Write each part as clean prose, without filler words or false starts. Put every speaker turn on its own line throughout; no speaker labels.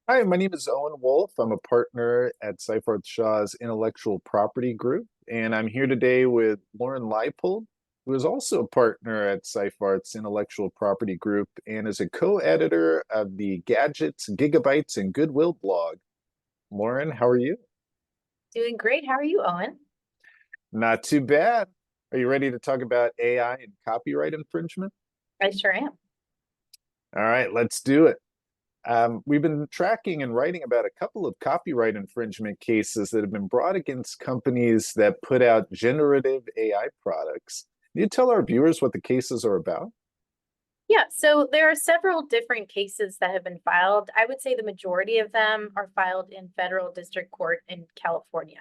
Hi, my name is Owen Wolf. I'm a partner at Seifert Shaw's Intellectual Property Group, and I'm here today with Lauren Leipold, who is also a partner at Seifert's Intellectual Property Group and is a co-editor of the Gadgets, Gigabytes, and Goodwill blog. Lauren, how are you?
Doing great. How are you, Owen?
Not too bad. Are you ready to talk about AI and copyright infringement?
I sure am.
All right, let's do it. We've been tracking and writing about a couple of copyright infringement cases that have been brought against companies that put out generative AI products. Can you tell our viewers what the cases are about?
Yeah, so there are several different cases that have been filed. I would say the majority of them are filed in federal district court in California.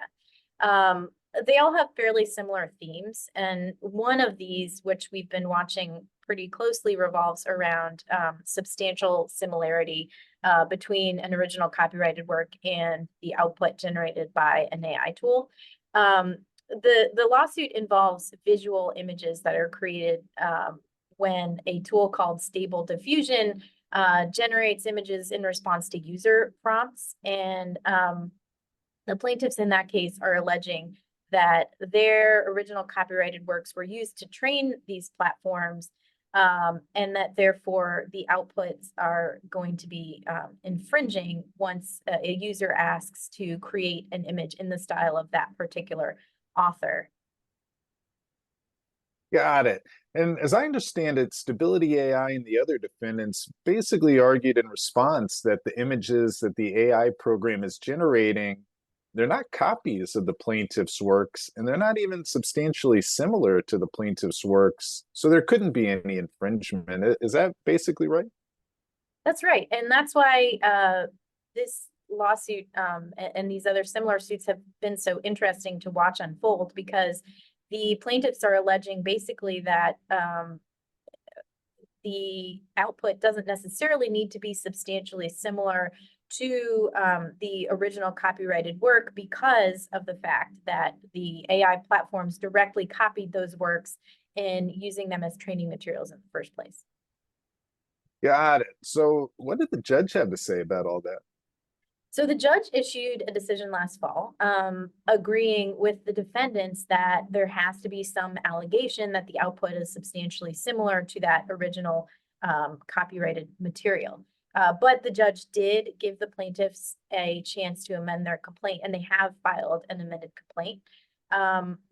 Um, they all have fairly similar themes, and one of these, which we've been watching pretty closely, revolves around substantial similarity between an original copyrighted work and the output generated by an AI tool. The lawsuit involves visual images that are created when a tool called Stable Diffusion generates images in response to user prompts. And the plaintiffs in that case are alleging that their original copyrighted works were used to train these platforms, and that therefore the outputs are going to be infringing once a user asks to create an image in the style of that particular author.
Got it. And as I understand it, Stability AI and the other defendants basically argued in response that the images that the AI program is generating, they're not copies of the plaintiff's works, and they're not even substantially similar to the plaintiff's works, so there couldn't be any infringement. Is that basically right?
That's right. And that's why this lawsuit and these other similar suits have been so interesting to watch unfold, because the plaintiffs are alleging basically that the output doesn't necessarily need to be substantially similar to the original copyrighted work because of the fact that the AI platforms directly copied those works and using them as training materials in the first place.
Got it. So what did the judge have to say about all that?
So the judge issued a decision last fall, agreeing with the defendants that there has to be some allegation that the output is substantially similar to that original copyrighted material. But the judge did give the plaintiffs a chance to amend their complaint, and they have filed an amended complaint.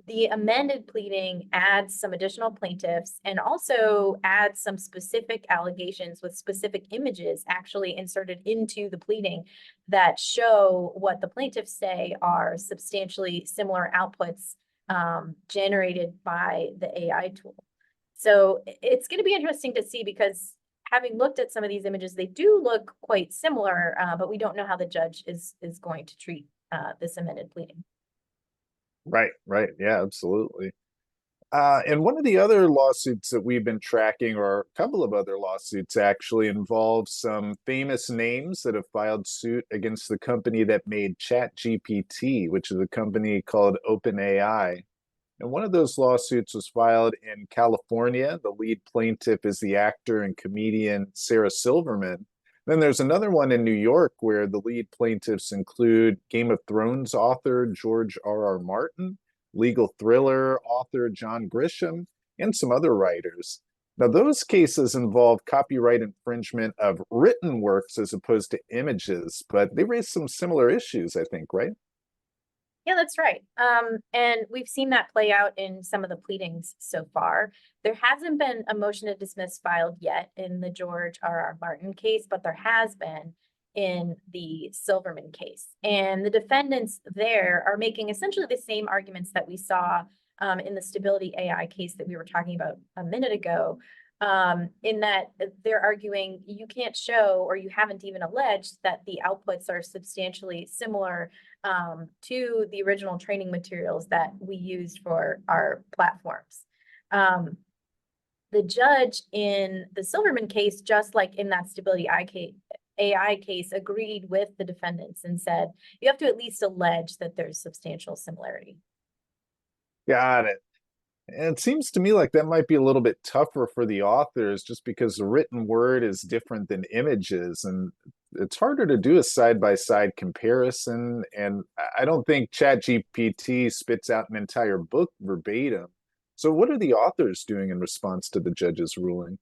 The amended pleading adds some additional plaintiffs and also adds some specific allegations with specific images actually inserted into the pleading that show what the plaintiffs say are substantially similar outputs generated by the AI tool. So it's going to be interesting to see, because having looked at some of these images, they do look quite similar, but we don't know how the judge is going to treat this amended pleading.
Right, right. Yeah, absolutely. And one of the other lawsuits that we've been tracking, or a couple of other lawsuits actually, involve some famous names that have filed suit against the company that made ChatGPT, which is a company called OpenAI. And one of those lawsuits was filed in California. The lead plaintiff is the actor and comedian Sarah Silverman. Then there's another one in New York where the lead plaintiffs include Game of Thrones author George R.R. Martin, legal thriller author John Grisham, and some other writers. Now, those cases involve copyright infringement of written works as opposed to images, but they raise some similar issues, I think, right?
Yeah, that's right. And we've seen that play out in some of the pleadings so far. There hasn't been a motion to dismiss filed yet in the George R.R. Martin case, but there has been in the Silverman case. And the defendants there are making essentially the same arguments that we saw in the Stability AI case that we were talking about a minute ago, in that they're arguing you can't show, or you haven't even alleged, that the outputs are substantially similar to the original training materials that we used for our platforms. The judge in the Silverman case, just like in that Stability AI case, agreed with the defendants and said, you have to at least allege that there's substantial similarity.
Got it. And it seems to me like that might be a little bit tougher for the authors just because the written word is different than images. And it's harder to do a side-by-side comparison, and I don't think ChatGPT spits out an entire book verbatim. So what are the authors doing in response to the judge's ruling?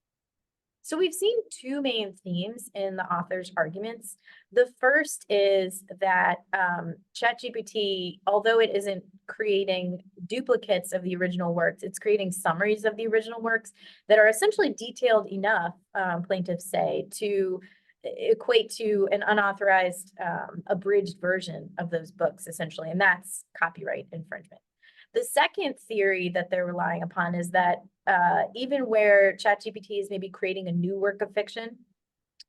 So we've seen two main themes in the author's arguments. The first is that ChatGPT, although it isn't creating duplicates of the original works, it's creating summaries of the original works that are essentially detailed enough, plaintiffs say, to equate to an unauthorized abridged version of those books, essentially, and that's copyright infringement. The second theory that they're relying upon is that even where ChatGPT is maybe creating a new work of fiction,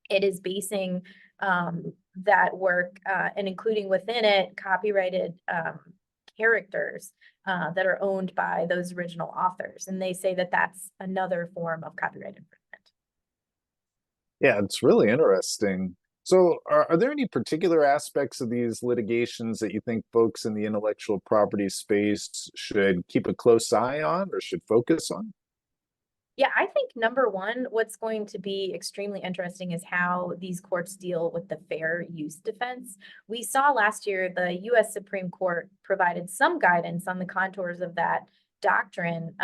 it is basing that work and including within it copyrighted characters that are owned by those original authors. And they say that that's another form of copyright infringement.
Yeah, it's really interesting. So, are there any particular aspects of these litigations that you think folks in the intellectual property space should keep a close eye on or should focus on?
Yeah, I think number one, what's going to be extremely interesting is how these courts deal with the fair use defense. We saw last year the US Supreme Court provided some guidance on the contours of that doctrine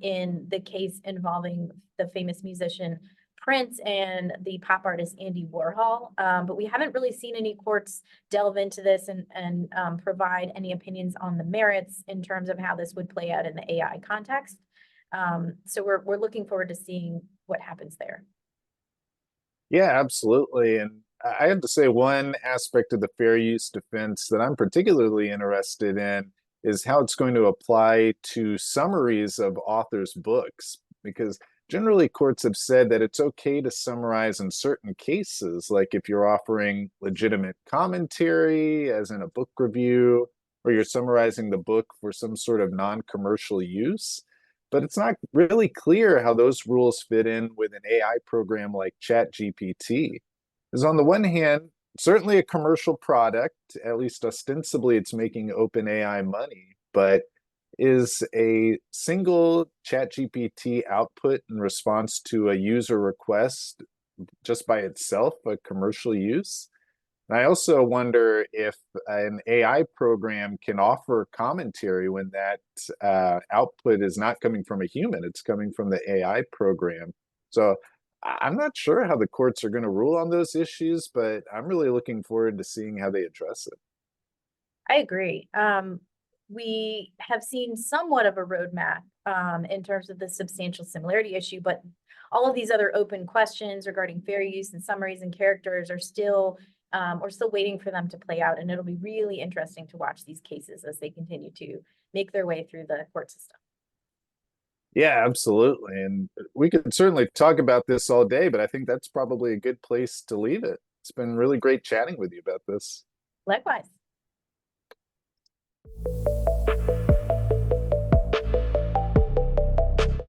in the case involving the famous musician Prince and the pop artist Andy Warhol. But we haven't really seen any courts delve into this and provide any opinions on the merits in terms of how this would play out in the AI context. So we're looking forward to seeing what happens there.
Yeah, absolutely. And I have to say, one aspect of the fair use defense that I'm particularly interested in is how it's going to apply to summaries of authors' books, because generally courts have said that it's okay to summarize in certain cases, like if you're offering legitimate commentary, as in a book review, or you're summarizing the book for some sort of non-commercial use. But it's not really clear how those rules fit in with an AI program like ChatGPT. Because on the one hand, certainly a commercial product, at least ostensibly it's making OpenAI money, but is a single ChatGPT output in response to a user request just by itself a commercial use? And I also wonder if an AI program can offer commentary when that output is not coming from a human, it's coming from the AI program. So I'm not sure how the courts are going to rule on those issues, but I'm really looking forward to seeing how they address it.
I agree. We have seen somewhat of a roadmap in terms of the substantial similarity issue, but all of these other open questions regarding fair use and summaries and characters are still we're still waiting for them to play out, and it'll be really interesting to watch these cases as they continue to make their way through the court system.
Yeah, absolutely. And we could certainly talk about this all day, but I think that's probably a good place to leave it. It's been really great chatting with you about this.
Likewise.